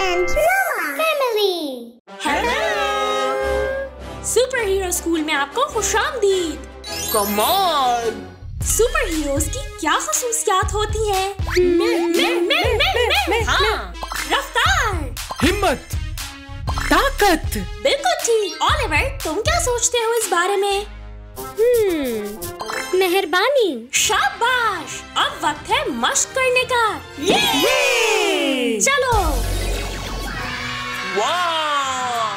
and Mama family. Hello! Super hero school में आपको खुशामदीद। कमाल! सुपर हीरोज की क्या खसूसियात होती हैं? हाँ, रफ्तार, हिम्मत, ताकत। बिल्कुल ठीक। ओलिवर, तुम क्या सोचते हो इस बारे में? मेहरबानी। शाबाश! अब वक्त है मश्क करने का। ये! चलो। वाह!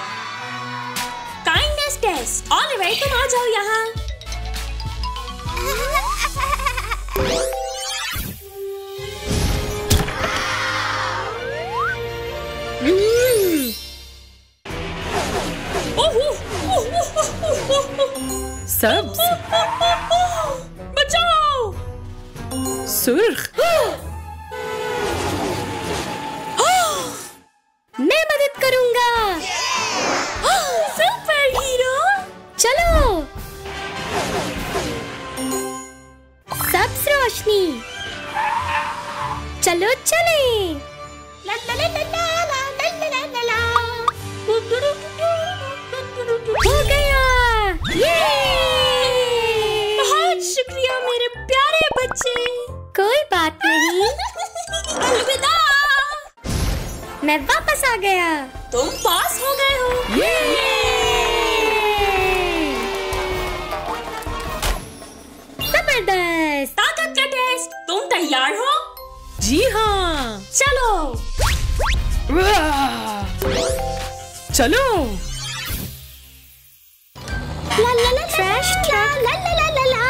Kindness test. ओलिवर, तुम आ जाओ यहाँ। सब्ज, बचाओ! सुर्ख, मैं मदद करूँगा। सुपर हीरो, चलो। सब्ज रोशनी, चलो चले। ला ला ला ला ला ला ला ला ला ला। हो गया। ये! बहुत शुक्रिया मेरे प्यारे बच्चे। कोई बात नहीं। अलविदा। मैं वापस आ गया। तुम पास हो गए हो। जबरदस्त। ताकत का टेस्ट। तुम तैयार हो? जी हाँ। चलो। चलो। ला ला ला ट्रैश ट्रक। ला ला ला ला ला।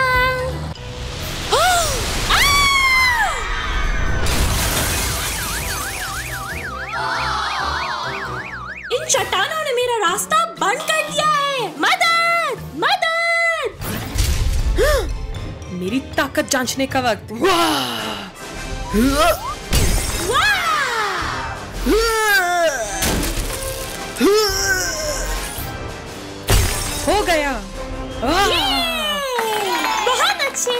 इन चट्टानों ने मेरा रास्ता बंद कर दिया है। मदद! मदद! मेरी ताकत जांचने का वक्त। हो गया। बहुत अच्छे।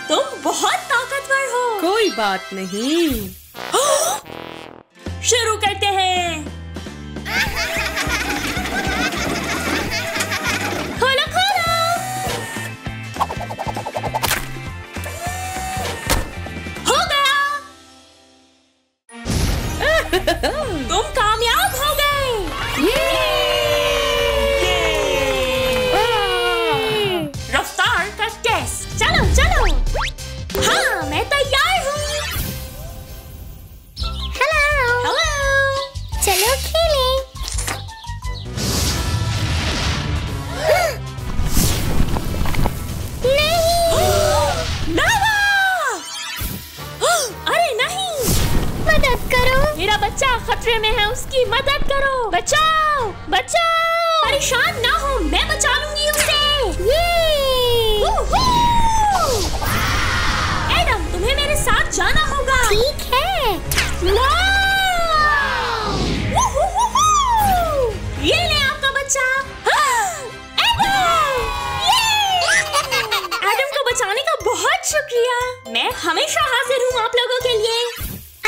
तुम बहुत ताकतवर हो। कोई बात नहीं। शुरू करते हैं। खोलो खोलो। हो गया। तुम कामयाब हो गए। रफ्तार का टेस्ट। चलो चलो। हाँ, मैं तैयार हूँ। हेलो। हेलो। चलो खेलें। नहीं। लावा! अरे नहीं! मदद करो। मेरा बच्चा खतरे में है, उसकी मदद करो। बचाओ! बचाओ! परेशान ना हो, मैं बचा लूंगी उसे। एडम, तुम्हें मेरे साथ जाना होगा। ठीक है। ये ले आपका बच्चा। एडम! एडम को बचाने का बहुत शुक्रिया। मैं हमेशा हाजिर हूँ आप लोगों के लिए।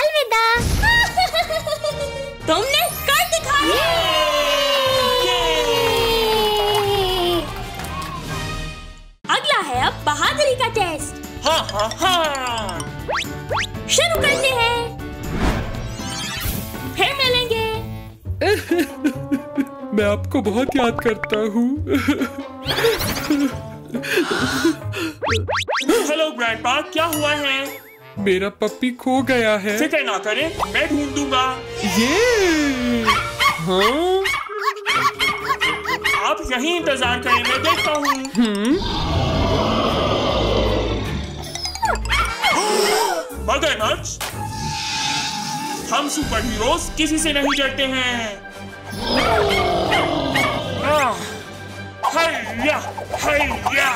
अलविदा। तुमने कर दिखाया। अगला है अब बहादुरी का टेस्ट। हाँ हाँ हाँ। शुरू करते हैं। फिर मिलेंगे। मैं आपको बहुत याद करता हूँ। हेलो ग्रैंडपा, क्या हुआ है? मेरा पप्पी खो गया है। फिक्र ना करें, मैं ढूंढ दूंगा। ये! हाँ? आप यहीं इंतजार करें, मैं देखता हूँ। मगरमच्छ, हम सुपर हीरोज किसी से नहीं डरते हैं। हैया, हैया।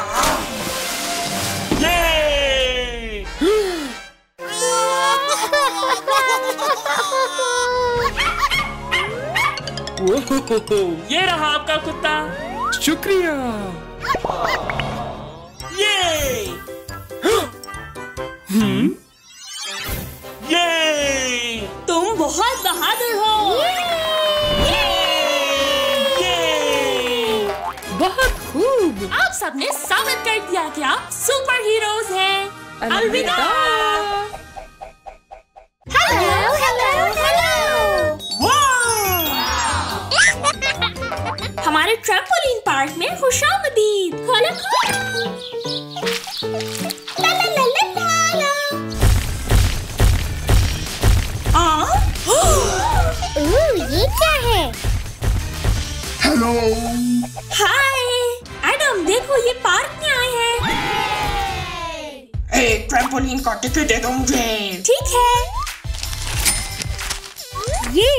ये! ये रहा आपका कुत्ता। शुक्रिया। ये! ये! तुम बहुत बहादुर हो। बहुत खूब। आप सबने साबित कर दिया कि आप सुपर हीरोज हैं। अलविदा। Hello hello hello. हमारे ट्रैम्पोलिन पार्क में खुशामदीद। खोलो खोलो। ला ला ला ला ला ला। ये क्या है? हेलो। हाय एडम, देखो ये पार्क में आए हैं। एक ट्रैम्पोलिन का टिकट दे दो मुझे। ठीक है। ये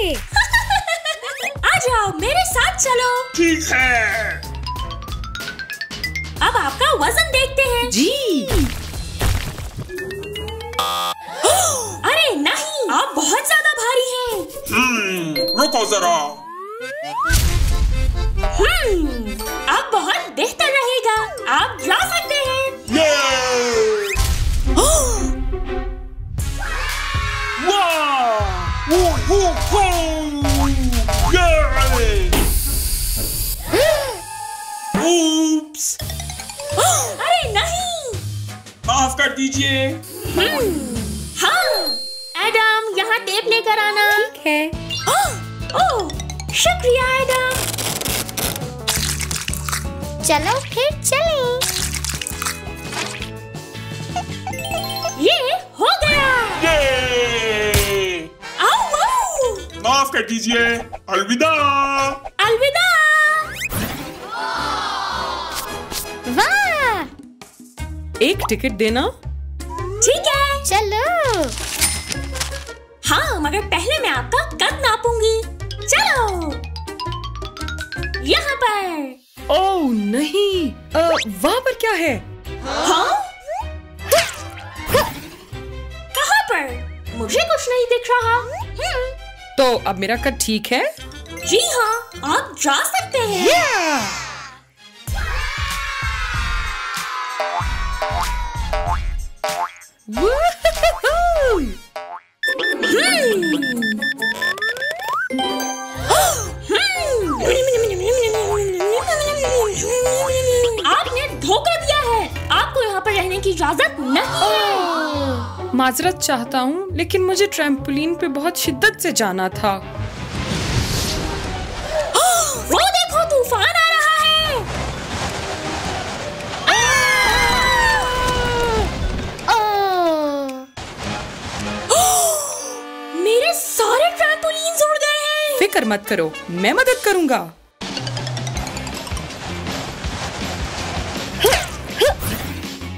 आ जाओ मेरे साथ चलो। ठीक है। अब आपका वजन देखते हैं। जी। अरे नहीं, आप बहुत ज्यादा भारी हैं। रुको जरा। अब बहुत बेहतर रहेगा। आप जा सकते हैं। Oops! अरे नहीं। माफ कर दीजिए। हाँ एडम, यहाँ टेप लेकर आना। ठीक है। ओह शुक्रिया एडम। चलो फिर चलें। ये हो गया। ये! आओ आओ। माफ कर दीजिए। अलविदा। अलविदा। वाह, एक टिकट देना। ठीक है। चलो। हाँ मगर पहले मैं आपका कद नापूंगी। चलो यहाँ पर। ओह नहीं, वहाँ पर क्या है? हाँ कहाँ पर? मुझे कुछ नहीं दिख रहा। तो अब मेरा कद ठीक है? जी हाँ, आप जा सकते हैं। वूहू! आपने धोखा दिया है। आपको यहाँ पर रहने की इजाजत नहीं है। माजरत चाहता हूँ, लेकिन मुझे ट्रैम्पोलिन पे बहुत शिद्दत से जाना था। वो देखो, तूफान आ रहा है। मेरे सारे ट्रैम्पोलिन्स उड़ गए हैं। फिक्र मत करो, मैं मदद करूँगा।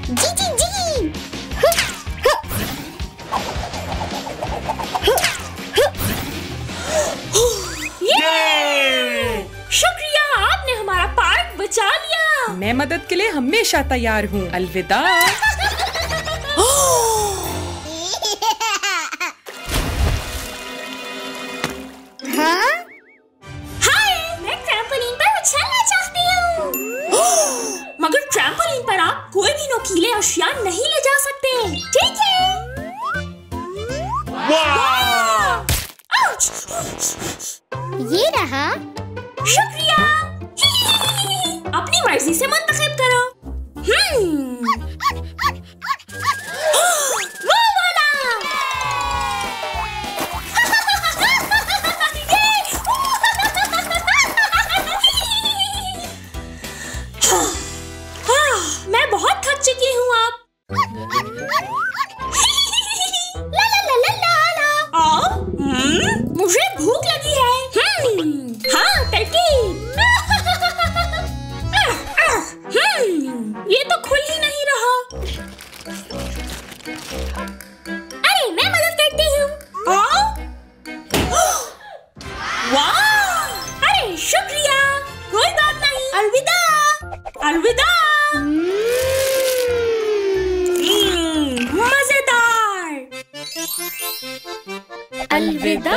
जी जी जी। शुक्रिया, आपने हमारा पार्क बचा लिया। मैं मदद के लिए हमेशा तैयार हूँ। अलविदा। हाँ? हाय, मैं ट्रैम्पोलिन पर उछलना चाहती हूँ। मगर ट्रैम्पोलिन पर आप कोई भी नुकीले अशिया नहीं ले जा सकते। ठीक है? आउच! ये रहा। शुक्रिया। अपनी मर्जी से मुंतखब करो। वो वाला। मैं बहुत थक चुकी हूँ अब। ला ला ला ला ला ला। मुझे भूख लगी है। हाँ तरकीब। ये तो खुल ही नहीं रहा। अरे मैं मदद करती हूँ। वाह! अरे शुक्रिया। कोई बात नहीं। अलविदा। अलविदा। मजेदार। अलविदा।